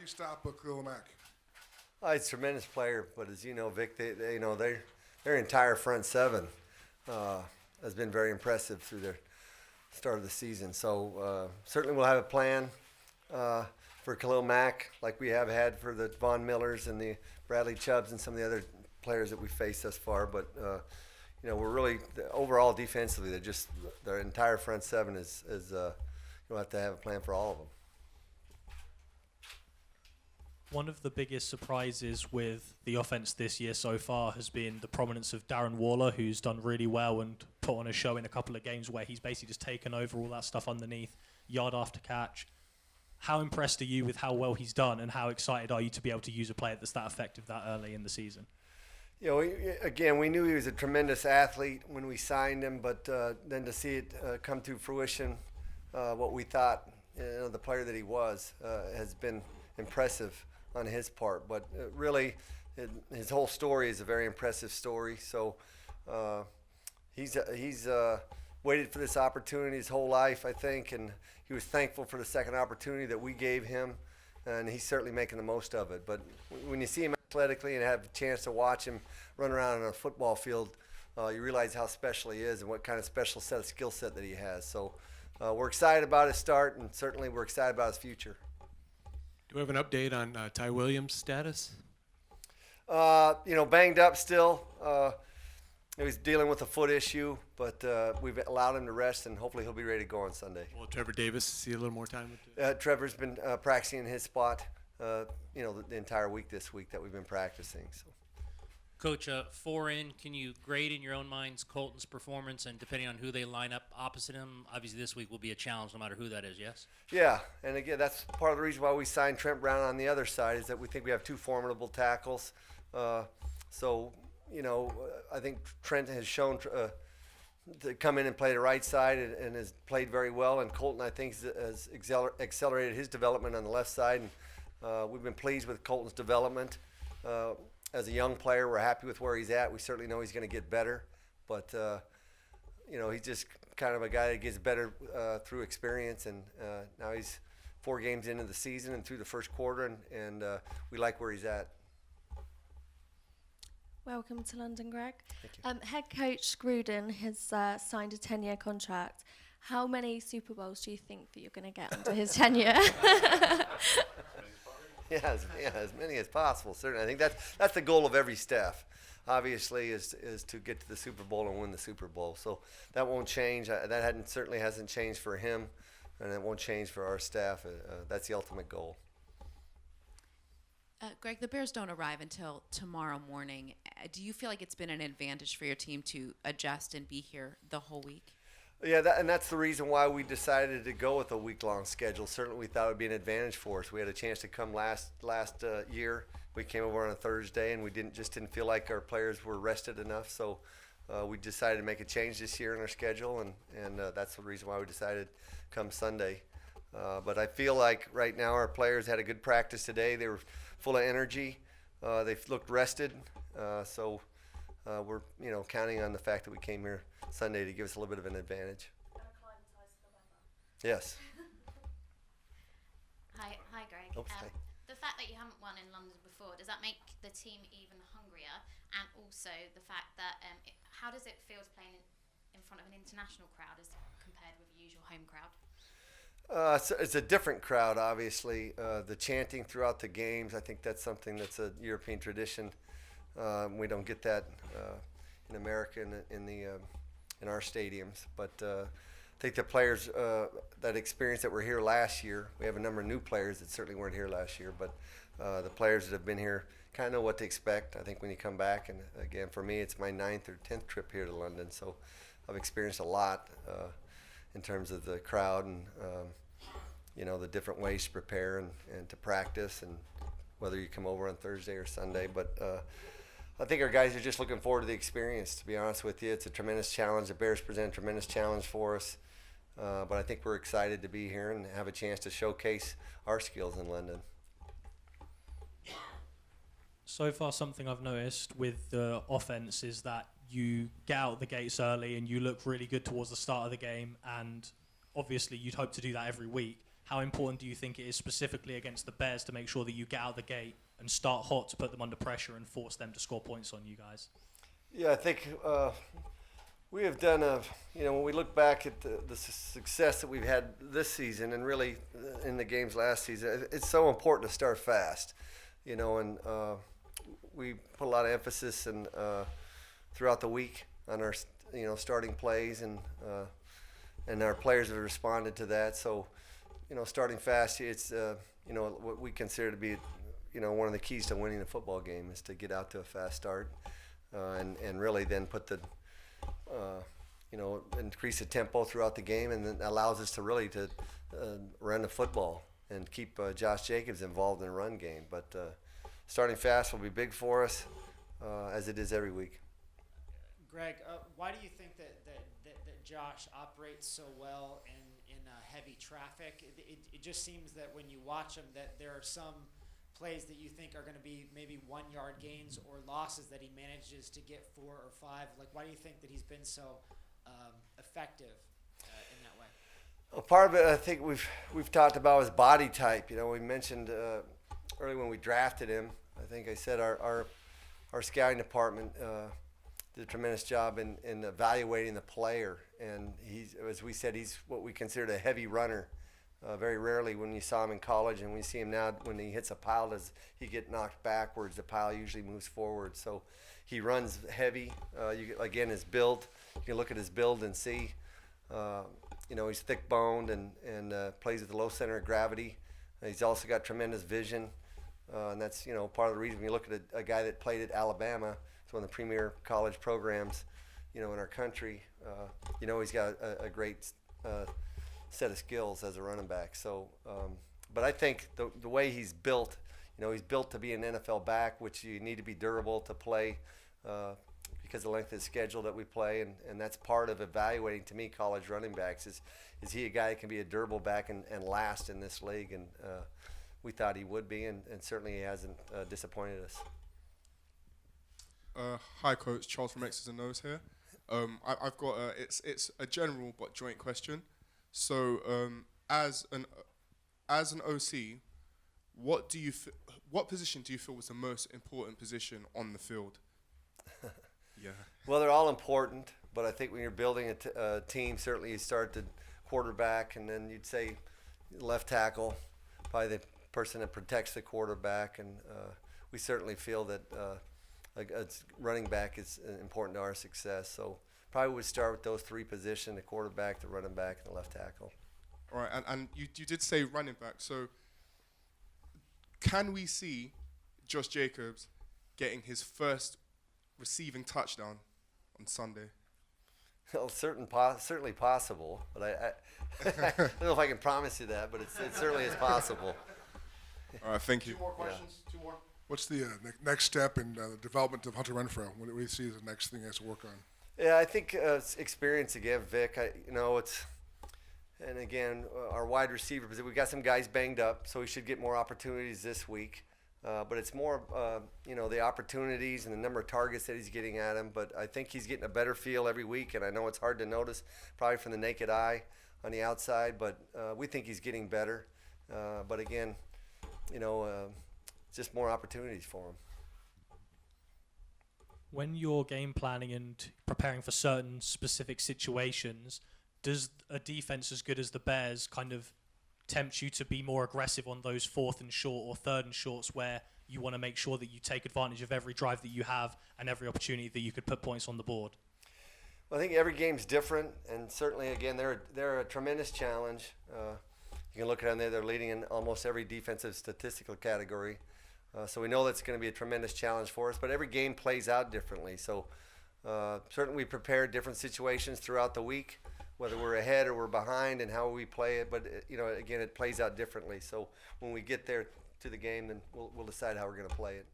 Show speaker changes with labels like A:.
A: you stop Khalil Mack?
B: He's a tremendous player, but as you know, Vic, their entire front seven has been very impressive through their start of the season. So certainly we'll have a plan for Khalil Mack, like we have had for the Von Millers and the Bradley Chubbs and some of the other players that we faced thus far. But we're really overall defensively, their entire front seven is you'll have to have a plan for all of them.
C: One of the biggest surprises with the offense this year so far has been the prominence of Darren Waller, who's done really well and put on a show in a couple of games where he's basically just taken over all that stuff underneath, yard after catch. How impressed are you with how well he's done, and how excited are you to be able to use a player that's that effective that early in the season?
B: Again, we knew he was a tremendous athlete when we signed him, but then to see it come to fruition, what we thought, the player that he was, has been impressive on his part. But really, his whole story is a very impressive story. So he's waited for this opportunity his whole life, I think, and he was thankful for the second opportunity that we gave him, and he's certainly making the most of it. But when you see him athletically and have a chance to watch him run around on a football field, you realize how special he is and what kind of special skill set that he has. So we're excited about his start, and certainly we're excited about his future.
D: Do we have an update on Ty Williams' status?
B: Banged up still. He was dealing with a foot issue, but we've allowed him to rest, and hopefully he'll be ready to go on Sunday.
D: Will Trevor Davis see a little more time? With
B: Trevor's been practicing in his spot, the entire week this week that we've been practicing. So.
E: Coach, 4 in, can you grade in your own minds Colton's performance, and depending on who they line up opposite him, obviously this week will be a challenge no matter who that is, yes?
B: Yeah, and again, that's part of the reason why we signed Trent Brown on the other side, is that we think we have two formidable tackles. I think Trent has shown to come in and play the right side and has played very well, and Colton, I think, has accelerated his development on the left side, and we've been pleased with Colton's development. As a young player, we're happy with where he's at. We certainly know he's going to get better, but he's just kind of a guy that gets better through experience, and now he's 4 games into the season and through the first quarter, and we like where he's at.
F: Welcome to London, Greg.
B: Thank you.
F: Head coach Gruden has signed a 10-year contract. How many Super Bowls do you think that you're going to get under his tenure?
B: Yeah, as many as possible. Certainly, I think that's the goal of every staff. Obviously, is to get to the Super Bowl and win the Super Bowl. So that won't change. That certainly hasn't changed for him, and it won't change for our staff. That's the ultimate goal.
G: Greg, the Bears don't arrive until tomorrow morning. Do you feel like it's been an advantage for your team to adjust and be here the whole week?
B: Yeah, and that's the reason why we decided to go with a week-long schedule. Certainly, we thought it would be an advantage for us. We had a chance to come last year. We came over on a Thursday, and we didn't feel like our players were rested enough. So we decided to make a change this year in our schedule, and that's the reason why we decided to come Sunday. But I feel like right now our players had a good practice today. They were full of energy. They looked rested. So we're counting on the fact that we came here Sunday to give us a little bit of an advantage. Yes.
H: Hi, Greg.
B: Oops, hi.
H: The fact that you haven't won in London before, does that make the team even hungrier? And also the fact that how does it feel to play in front of an international crowd as compared with your usual home crowd?
B: It's a different crowd, obviously. The chanting throughout the games, I think that's something that's a European tradition. We don't get that in America in our stadiums. But I think the players that experience that were here last year, we have a number of new players that certainly weren't here last year, but the players that have been here kind of know what to expect, I think, when you come back. And again, for me, it's my 9th or 10th trip here to London, so I've experienced a lot in terms of the crowd and the different ways to prepare and to practice, and whether you come over on Thursday or Sunday. But I think our guys are just looking forward to the experience, to be honest with you. It's a tremendous challenge. The Bears present a tremendous challenge for us. But I think we're excited to be here and have a chance to showcase our skills in London.
C: So far, something I've noticed with the offense is that you get out the gates early and you look really good towards the start of the game, and obviously you'd hope to do that every week. how important do you think it is specifically against the Bears to make sure that you get out the gate and start hot to put them under pressure and force them to score points on you guys?
B: Yeah, I think we have done when we look back at the success that we've had this season and really in the games last season, it's so important to start fast, and we put a lot of emphasis and throughout the week on our, starting plays and our players have responded to that. So, starting fast, it's, what we consider to be, one of the keys to winning a football game is to get out to a fast start and really then put the, increase the tempo throughout the game, and then allows us to really to run the football and keep Josh Jacobs involved in the run game. But starting fast will be big for us, as it is every week.
A: Greg, why do you think that Josh operates so well in heavy traffic? It just seems that when you watch him, that there are some plays that you think are going to be maybe 1 yard gains or losses that he manages to get 4 or 5. Like, why do you think that he's been so effective in that way?
B: Well, part of it, I think we've talked about his body type. We mentioned early when we drafted him. I think I said our scouting department did a tremendous job in evaluating the player, and he's, as we said, he's what we considered a heavy runner. Very rarely when you saw him in college, and we see him now when he hits a pile, does he get knocked backwards? The pile usually moves forward. So he runs heavy. Again, his build, you can look at his build and see, he's thick-boned and plays with a low center of gravity. He's also got tremendous vision, and that's, part of the reason when you look at a guy that played at Alabama, it's one of the premier college programs, in our country. He's got a great set of skills as a running back. So, but I think the way he's built, he's built to be an NFL back, which you need to be durable to play because of the length of the schedule that we play, and that's part of evaluating, to me, college running backs. Is he a guy that can be a durable back and last in this league? And we thought he would be, and certainly he hasn't disappointed us.
I: Hi, Coach. Charles from X's and O's here. I've got it's a general but joint question. So, as an OC, what position do you feel was the most important position on the field? Yeah.
B: Well, they're all important, but I think when you're building a team, certainly you start the quarterback, and then you'd say left tackle, probably the person that protects the quarterback, and we certainly feel that a running back is important to our success. So probably would start with those 3 positions: the quarterback, the running back, and the left tackle.
I: All right, and you did say running back. So can we see Josh Jacobs getting his first receiving touchdown on Sunday?
B: Well, certainly possible, but I don't know if I can promise you that, but it certainly is possible.
I: All right, thank you.
J: 2 more questions. Yeah. 2 more. What's the next step in the development of Hunter Renfrow? What do we see as the next thing he has to work on?
B: Yeah, I think it's experience again, Vic. And again, our wide receiver position, we got some guys banged up, so we should get more opportunities this week. But it's more, the opportunities and the number of targets that he's getting at him. But I think he's getting a better feel every week, and I know it's hard to notice probably from the naked eye on the outside, but we think he's getting better. But again, just more opportunities for him.
C: When you're game planning and preparing for certain specific situations, does a defense as good as the Bears kind of tempt you to be more aggressive on those 4th and short or 3rd and shorts, where you want to make sure that you take advantage of every drive that you have and every opportunity that you could put points on the board?
B: Well, I think every game's different, and certainly, again, they're a tremendous challenge. You can look at them there; they're leading in almost every defensive statistical category. So we know that's going to be a tremendous challenge for us, but every game plays out differently. So certainly we prepare different situations throughout the week, whether we're ahead or we're behind, and how we play it. But again, it plays out differently. So when we get there to the game, then we'll decide how we're going to play it.